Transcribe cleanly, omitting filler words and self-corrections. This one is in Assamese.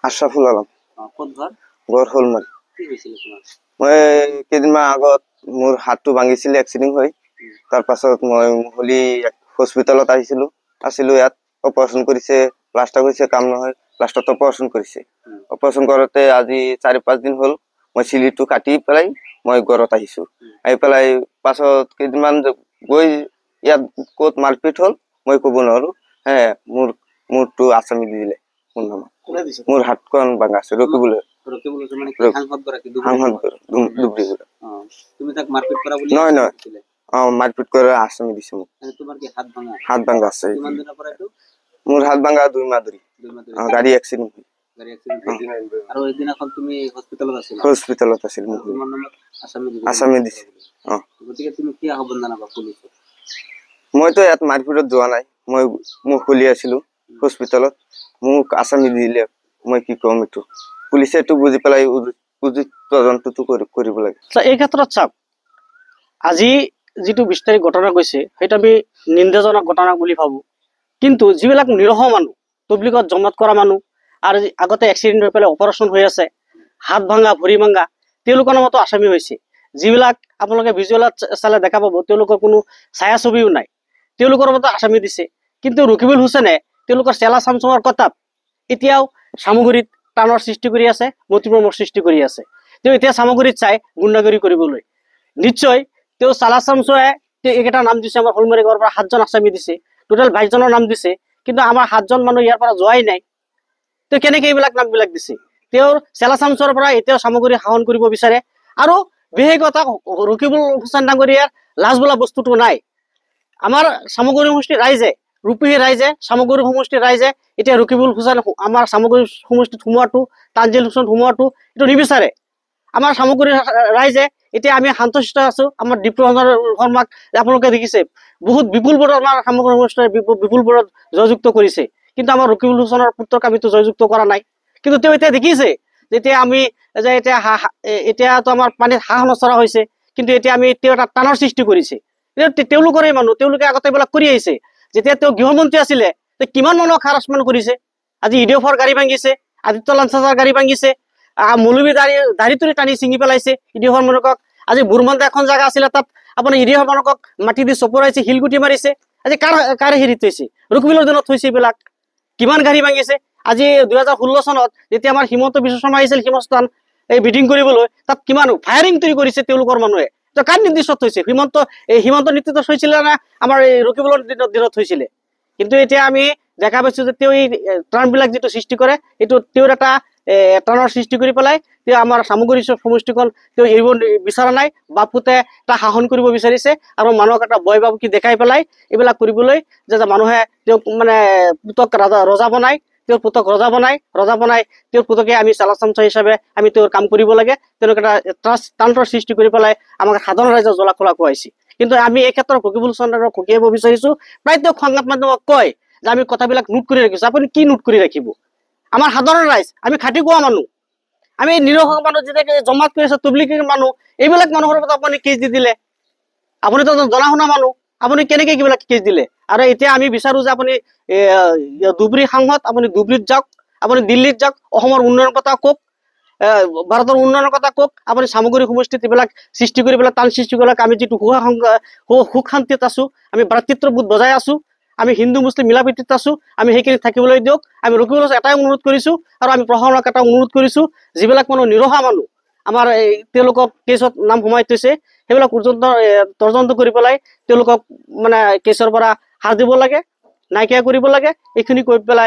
আশৰাফুল আলম। ক'ত ঘৰ? ঘৰ শ'লমাৰী। কি হৈছিলে তোমাৰ? মই কেইদিনমান আগত মোৰ হাতটো ভাঙিছিলে এক্সিডেণ্ট হৈ। তাৰ পাছত মই মুকলি হস্পিটেলত আছিলো ইয়াত অপাৰেশ্যন কৰিছে, প্লাষ্টাৰ কৰিছে, কাম নহয়, লাষ্টত অপাৰেশ্যন কৰিছে। অপাৰেশ্যন কৰোঁতে আজি 4-5 দিন হ'ল মই চিলিটো কাটি পেলাই মই ঘৰত আহিছো। আহি পেলাই পাছত কেইদিনমান গৈ ইয়াত ক'ত মাৰপিট হ'ল মই ক'ব নোৱাৰো। মোৰটো আসামি দি দিলে। মোৰ হাতখন ভাঙা আছে। তুমি তাক মাৰপিট কৰা বুলি নহয় মাৰপিট কৰা আসামি দিছে মোক। তোমাৰ কি হাত ভাঙা? হাত ভাঙা আছে। কিমান দিনৰ পৰা এইটো? মোৰ হাত ভাঙা 2 মাহ ধৰি। গাড়ী এক্সিডেণ্ট হৈ। আৰু এদিনাখন তুমি হস্পিটেলত আছিলা? হস্পিটেলত আছিল। তোমাৰ নামত আসামি দিছে। গতিকে তুমি কি আহ্বান জনাবা পুলিচক? মইতো ইয়াত মাৰপিটত যোৱা নাই, মই মুখ খুলি আছিলো হস্পিটেলত। মোক আসামি দিলে মই কি কম? এইটো পুলিচে এইটো বুজি পেলাই উচিত তদন্তটো কৰিব লাগে। এই ক্ষেত্ৰত চাওক, আজি যিটো 20 তাৰিখ ঘটনা গৈছে সেইটো আমি নিন্দাজনক ঘটনা বুলি ভাবো। কিন্তু যিবিলাক নিৰহ মানুহ, তবলিগত জমাত কৰা মানুহ আৰু আগতে এক্সিডেণ্ট হৈ পেলাই অপাৰেশ্যন হৈ আছে, হাত ভাঙা ভৰি ভাঙা, তেওঁলোকৰ নামতো আসামি হৈছে। যিবিলাক আপোনালোকে ভিজুৱেলত চালে দেখা পাব তেওঁলোকৰ কোনো ছায়াছবিও নাই, তেওঁলোকৰ নামতো আসামি দিছে। কিন্তু ৰকিবুল হুছেইনে তেওঁলোকৰ চেলা চামচুঙৰ কথাত এতিয়াও সামগ্ৰীত টানৰ সৃষ্টি কৰি আছে, মতিভ্ৰমৰ সৃষ্টি কৰি আছে। তেওঁ এতিয়া সামগ্ৰীত চাই গুণ্ডাগিৰি কৰিবলৈ নিশ্চয় তেওঁ চালা চামচুৱে এইকেইটা নাম দিছে। আমাৰ শ'লমাৰী গাঁৱৰ পৰা 7জন আসামি দিছে, টোটেল 22 জনৰ নাম দিছে। কিন্তু আমাৰ 7জন মানুহ ইয়াৰ পৰা যোৱাই নাই। তেওঁ কেনেকে এইবিলাক নামবিলাক দিছে? তেওঁৰ চেলা চামচুৰ পৰা এতিয়াও সামগ্ৰী শাসন কৰিব বিচাৰে। আৰু বিশেষ কথা, ৰকিবুল হুছেইন ডাঙৰীয়াৰ লাজ বোলা বস্তুটো নাই। আমাৰ সামগ্ৰী সমষ্টিৰ ৰাইজে, ৰূপহী ৰাইজে, সামগ্ৰী সমষ্টিৰ ৰাইজে এতিয়া ৰকিবুল হুছেইন আমাৰ সামগ্ৰী সমষ্টিত সোমোৱাটো, তানজিল হুছেইন সোমোৱাটো এইটো নিবিচাৰে। আমাৰ সামগ্ৰী ৰাইজে এতিয়া আমি শান্তশিষ্ট আছো। আমাৰ ডিপ্ৰঞ্জন শৰ্মাক আপোনালোকে দেখিছে, বহুত বিপুল বৰত আমাৰ সামগ্ৰী সমষ্টিৰ বিপুল বৰত জয়যুক্ত কৰিছে। কিন্তু আমাৰ ৰকিবুল হুছেইনৰ পুত্ৰক আমিতো জয়যুক্ত কৰা নাই। কিন্তু তেওঁ এতিয়া দেখিছে যেতিয়া আমি যে এতিয়াতো আমাৰ পানীত হাঁহ নচৰা হৈছে, কিন্তু এতিয়া আমি তেওঁ এটা টানৰ সৃষ্টি কৰিছে। তেওঁলোকৰে মানুহ, তেওঁলোকে আগতে এইবিলাক কৰি আহিছে। যেতিয়া তেওঁ গৃহমন্ত্ৰী আছিলে কিমান মানুহক হাৰাচমেণ্ট কৰিছে। আজি ইডিএফৰ গাড়ী ভাঙিছে, আদিত্য লাঞ্চাৰ গাড়ী ভাঙিছে, মৌলবী দাড়ি টানি ছিঙি পেলাইছে ইডিএফৰ মানুহক। আজি বুৰমন্ত এখন জাগা আছিলে, তাত আপোনাৰ ইডিএফৰ মানুহক মাটি দি চপৰাইছে, শিলগুটি মাৰিছে। আজি কাৰ হেৰিত থৈছে? ৰকিবুলৰ দিনত থৈছে এইবিলাক। কিমান গাড়ী ভাঙিছে। আজি 2016 চনত যেতিয়া আমাৰ হিমন্ত বিশ্ব শৰ্মা আহিছিল হিমস্থান এই বিডিং কৰিবলৈ, তাত কিমান ফায়াৰিং কৰিছে তেওঁলোকৰ মানুহে। তো কাৰ নিৰ্দিষ্টত থৈছে? হিমন্ত নেতৃত্বত হৈছিলে না আমাৰ এই ৰকিবুলৰ দিনত হৈছিলে? কিন্তু এতিয়া আমি দেখা পাইছো যে তেওঁ এই ত্ৰাণবিলাক যিটো সৃষ্টি কৰে, এইটো তেওঁৰ এটা টানৰ সৃষ্টি কৰি পেলাই তেওঁ আমাৰ সামগ্ৰী সমষ্টিখন তেওঁ এৰিব বিচৰা নাই। বাপুতে এটা শাসন কৰিব বিচাৰিছে আৰু মানুহক এটা বয় বাবুকি দেখাই পেলাই এইবিলাক কৰিবলৈ যে মানুহে তেওঁক মানে পুতক ৰজা বনাই, তেওঁৰ পুতক ৰজা বনাই তেওঁৰ পুতকে আমি চালা চামচা হিচাপে আমি তেওঁৰ কাম কৰিব লাগে। তেওঁলোকে এটা তান্ত্ৰৰ সৃষ্টি কৰি পেলাই আমাক সাধাৰণ ৰাইজৰ জ্বলা খোলা খুৱাইছে। কিন্তু আমি এই ক্ষেত্ৰত ৰকিবুল হুছেইনক সকীয়াব বিচাৰিছো। প্ৰায় তেওঁ সংবাদ মাধ্যমক কয় যে আমি কথাবিলাক নোট কৰি ৰাখিছো। আপুনি কি নোট কৰি ৰাখিব? আমাৰ সাধাৰণ ৰাইজ, আমি খাটি খোৱা মানুহ, আমি নিৰহ মানুহ, যেনেকে জমাত কৰি আছে তবলিগীৰ মানুহ, এইবিলাক মানুহৰ ওপৰত আপুনি কেছ দি দিলে। আপুনিতো জনা শুনা মানুহ, আপুনি কেনেকে কিবিলাক কেছ দিলে? আৰু এতিয়া আমি বিচাৰো যে আপুনি ধুবুৰী সাংসদ, আপুনি ধুবুৰীত যাওক, আপুনি দিল্লীত যাওক, অসমৰ উন্নয়নৰ কথা কওক, ভাৰতৰ উন্নয়নৰ কথা কওক। আপুনি সামগ্ৰী সমষ্টিত এইবিলাক সৃষ্টি কৰি পেলাই টান সৃষ্টি কৰি, আমি যিটো সুখ শান্তিত আছো, আমি ভাতৃত্ববোধ বজাই আছো, আমি হিন্দু মুছলিম মিলা প্ৰীতিত আছো, আমি সেইখিনি থাকিবলৈ দিয়ক। আমি ৰকিবুলক এটাই অনুৰোধ কৰিছো আৰু আমি প্ৰশাসনক এটা অনুৰোধ কৰিছো, যিবিলাক মানুহ নিৰহা মানুহ আমাৰ তেওঁলোকক কেছত নাম সোমাই থৈছে, সেইবিলাক তদন্ত কৰি পেলাই তেওঁলোকক মানে কেছৰ পৰা সাৰ দিব লাগে, নাইকিয়া কৰিব লাগে। এইখিনি কৰি পেলাই